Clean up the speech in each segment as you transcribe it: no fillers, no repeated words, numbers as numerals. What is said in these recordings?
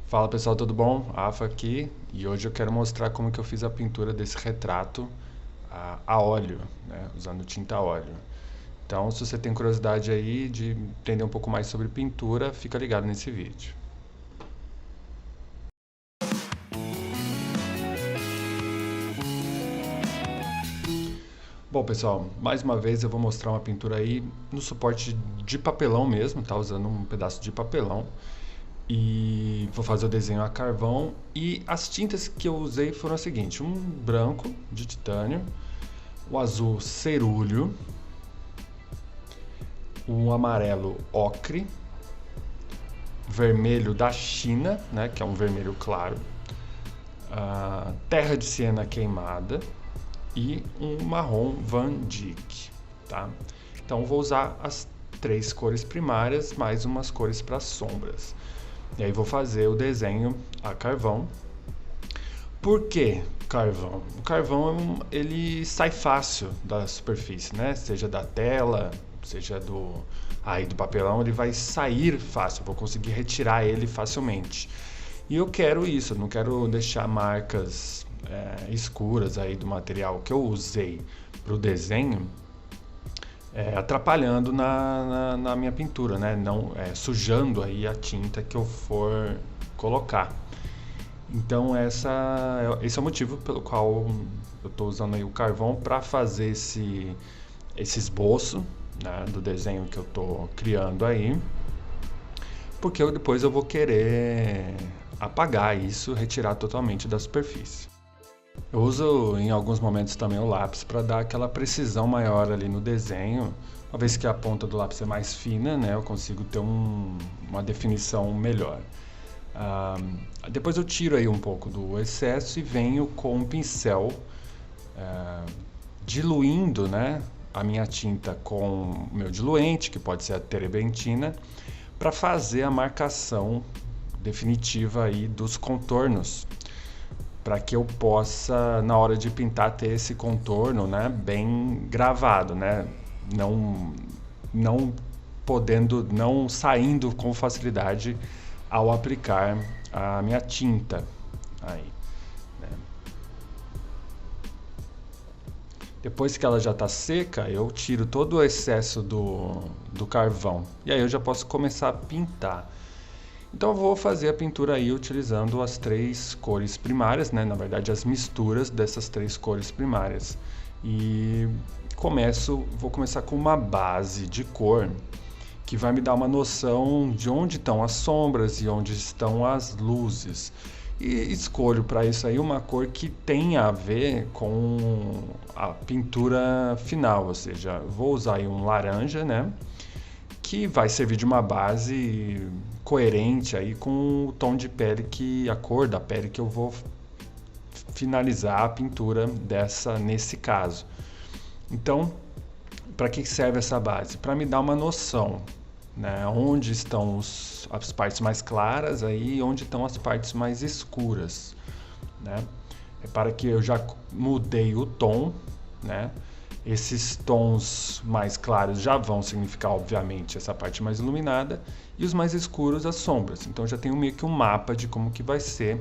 Fala pessoal, tudo bom? Afa aqui e hoje eu quero mostrar como que eu fiz a pintura desse retrato a óleo, né? Usando tinta a óleo. Então, se você tem curiosidade aí de entender um pouco mais sobre pintura, fica ligado nesse vídeo. Bom pessoal, mais uma vez eu vou mostrar uma pintura aí no suporte de papelão mesmo, tá? Usando um pedaço de papelão. E vou fazer o desenho a carvão. E as tintas que eu usei foram as seguintes: um branco de titânio, o azul cerúleo, o amarelo ocre, vermelho da China, né, que é um vermelho claro, a terra de siena queimada e um marrom Van Dyck, tá? Então vou usar as três cores primárias mais umas cores para sombras. E aí vou fazer o desenho a carvão. Por que carvão? O carvão ele sai fácil da superfície, né? Seja da tela, seja do papelão, ele vai sair fácil, eu vou conseguir retirar ele facilmente. E eu quero isso, eu não quero deixar marcas escuras aí do material que eu usei para o desenho atrapalhando na minha pintura, né? Não sujando aí a tinta que eu for colocar. Então esse é o motivo pelo qual eu estou usando aí o carvão para fazer esse esboço, né, do desenho que eu estou criando aí, porque depois eu vou querer apagar isso, retirar totalmente da superfície. Eu uso em alguns momentos também o lápis para dar aquela precisão maior ali no desenho. Uma vez que a ponta do lápis é mais fina, né, eu consigo ter uma definição melhor. Depois eu tiro aí um pouco do excesso e venho com um pincel diluindo, né, a minha tinta com o meu diluente, que pode ser a terebentina, para fazer a marcação definitiva aí dos contornos, para que eu possa, na hora de pintar, ter esse contorno, né, bem gravado, né, não podendo, não saindo com facilidade ao aplicar a minha tinta aí, né. Depois que ela já está seca, eu tiro todo o excesso do carvão e aí eu já posso começar a pintar. Então eu vou fazer a pintura aí utilizando as três cores primárias, né? Na verdade as misturas dessas três cores primárias. E vou começar com uma base de cor que vai me dar uma noção de onde estão as sombras e onde estão as luzes. E escolho para isso aí uma cor que tenha a ver com a pintura final, ou seja, vou usar aí um laranja, né, que vai servir de uma base coerente aí com o tom de pele a cor da pele que eu vou finalizar a pintura nesse caso. Então, para que serve essa base? Para me dar uma noção, né, onde estão as partes mais claras aí, onde estão as partes mais escuras, né? Repara que eu já mudei o tom, né? Esses tons mais claros já vão significar, obviamente, essa parte mais iluminada, e os mais escuros, as sombras. Então já tenho meio que um mapa de como que vai ser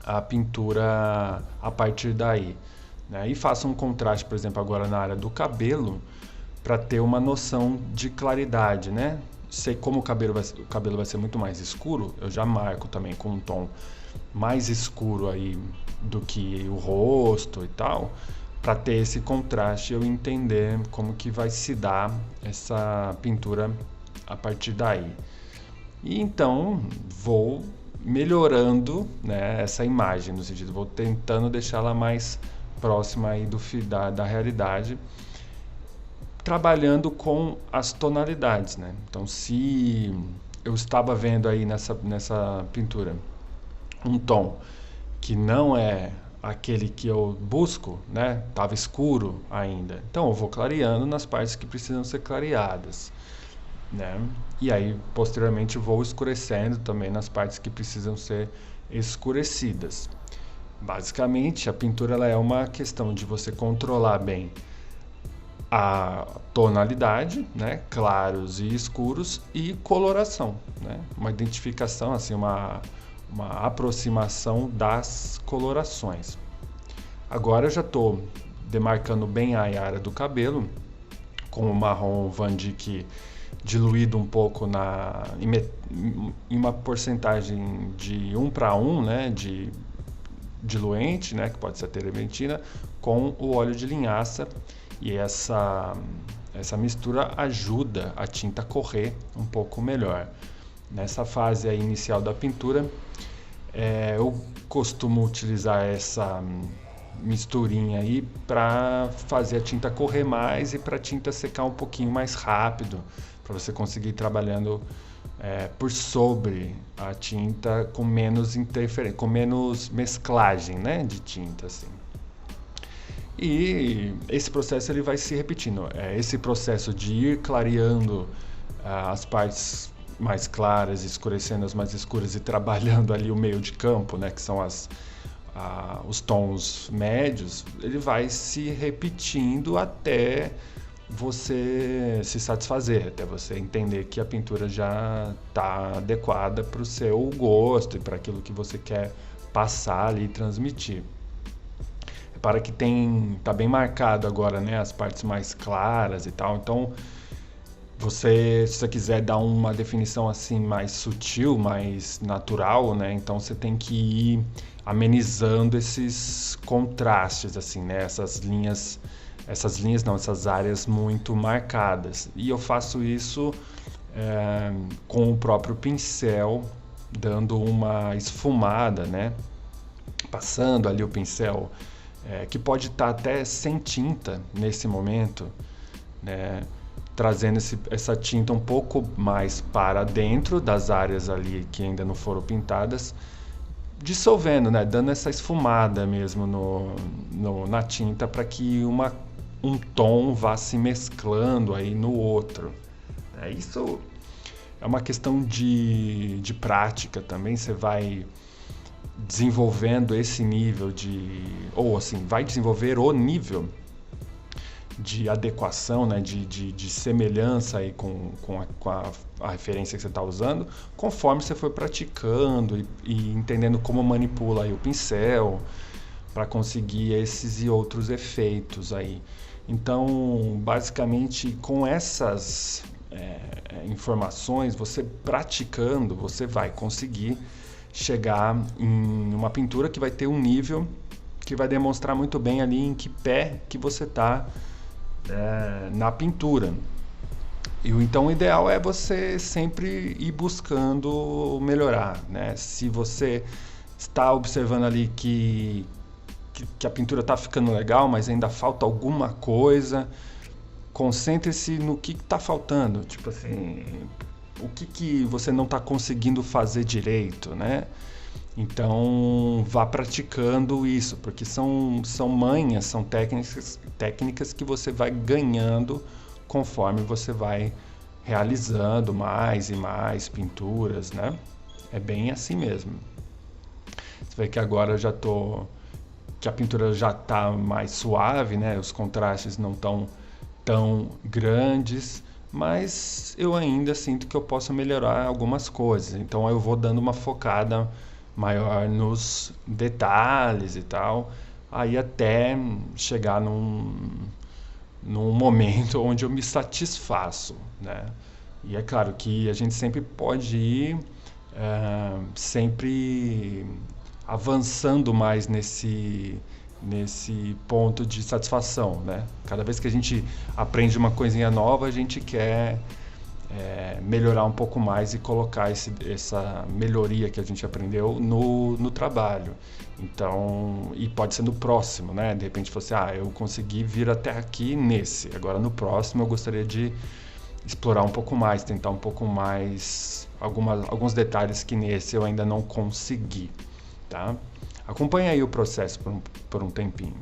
a pintura a partir daí, né? E faço um contraste, por exemplo, agora na área do cabelo, para ter uma noção de claridade, né? Sei como o cabelo vai ser muito mais escuro, eu já marco também com um tom mais escuro aí do que o rosto e tal, para ter esse contraste e eu entender como que vai se dar essa pintura a partir daí. E então vou melhorando, né, essa imagem, no sentido, vou tentando deixá-la mais próxima aí da realidade, trabalhando com as tonalidades, né? Então, se eu estava vendo aí nessa pintura um tom que não é aquele que eu busco, né? Tava escuro ainda. Então, eu vou clareando nas partes que precisam ser clareadas, né? E aí, posteriormente, vou escurecendo também nas partes que precisam ser escurecidas. Basicamente, a pintura ela é uma questão de você controlar bem a tonalidade, né, claros e escuros, e coloração, né, uma identificação, assim, uma aproximação das colorações. Agora eu já estou demarcando bem a área do cabelo com o marrom Van Dyck diluído um pouco em uma porcentagem de 1:1, né, de diluente, né, que pode ser a terebintina, com o óleo de linhaça, e essa mistura ajuda a tinta a correr um pouco melhor. Nessa fase aí inicial da pintura, eu costumo utilizar essa misturinha aí para fazer a tinta correr mais e para a tinta secar um pouquinho mais rápido, para você conseguir ir trabalhando por sobre a tinta com menos interferência, com menos mesclagem, né, de tinta assim. E esse processo ele vai se repetindo. Esse processo de ir clareando as partes mais claras, escurecendo as mais escuras e trabalhando ali o meio de campo, né, que são os tons médios, ele vai se repetindo até você se satisfazer, até você entender que a pintura já está adequada para o seu gosto e para aquilo que você quer passar ali e transmitir. Repara que tá bem marcado agora, né, as partes mais claras e tal, então se você quiser dar uma definição assim mais sutil, mais natural, né, então você tem que ir amenizando esses contrastes assim, né, essas áreas muito marcadas. E eu faço isso com o próprio pincel, dando uma esfumada, né, passando ali o pincel, que pode estar até sem tinta nesse momento, né, trazendo essa tinta um pouco mais para dentro das áreas ali que ainda não foram pintadas, dissolvendo, né, dando essa esfumada mesmo na tinta para que um tom vá se mesclando aí no outro. Isso é uma questão de prática também, você vai desenvolvendo esse nível vai desenvolver o nível de adequação, né, de semelhança aí com a referência que você está usando, conforme você for praticando e entendendo como manipula aí o pincel para conseguir esses e outros efeitos aí. Então, basicamente, com essas informações, você praticando, você vai conseguir chegar em uma pintura que vai ter um nível que vai demonstrar muito bem ali em que pé que você está na pintura. Então o ideal é você sempre ir buscando melhorar, né? Se você está observando ali que a pintura está ficando legal, mas ainda falta alguma coisa, concentre-se no que está faltando, tipo assim, o que você não está conseguindo fazer direito, né? Então vá praticando isso, porque são manhas, são técnicas que você vai ganhando conforme você vai realizando mais e mais pinturas, né? É bem assim mesmo. Você vê que agora que a pintura já está mais suave, né? Os contrastes não estão tão grandes, mas eu ainda sinto que eu posso melhorar algumas coisas. Então eu vou dando uma focada maior nos detalhes e tal, aí até chegar num momento onde eu me satisfaço, né? E é claro que a gente sempre pode ir sempre avançando mais nesse ponto de satisfação, né? Cada vez que a gente aprende uma coisinha nova, a gente quer melhorar um pouco mais e colocar essa melhoria que a gente aprendeu no trabalho. Então, e pode ser no próximo, né? De repente você, eu consegui vir até aqui agora no próximo eu gostaria de explorar um pouco mais, tentar um pouco mais alguns detalhes que nesse eu ainda não consegui, tá? Acompanhe aí o processo por um tempinho.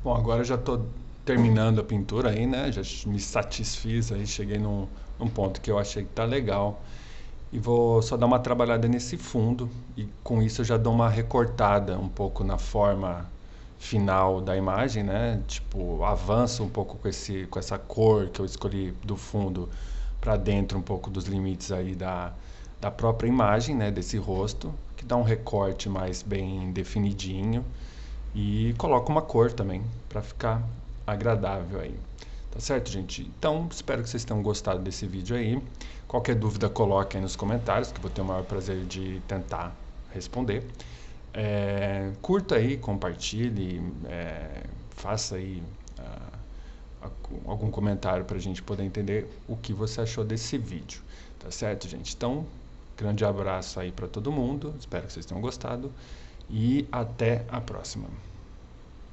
Bom, agora eu já estou terminando a pintura aí, né? Já me satisfiz aí, cheguei num ponto que eu achei que tá legal. E vou só dar uma trabalhada nesse fundo e com isso eu já dou uma recortada um pouco na forma final da imagem, né? Tipo, avanço um pouco com essa cor que eu escolhi do fundo para dentro um pouco dos limites aí da própria imagem, né? Desse rosto, que dá um recorte mais bem definidinho e coloco uma cor também para ficar agradável aí. Tá certo, gente? Então, espero que vocês tenham gostado desse vídeo aí. Qualquer dúvida, coloque aí nos comentários, que eu vou ter o maior prazer de tentar responder. Curta aí, compartilhe, faça aí algum comentário para a gente poder entender o que você achou desse vídeo. Tá certo, gente? Então, grande abraço aí para todo mundo. Espero que vocês tenham gostado e até a próxima.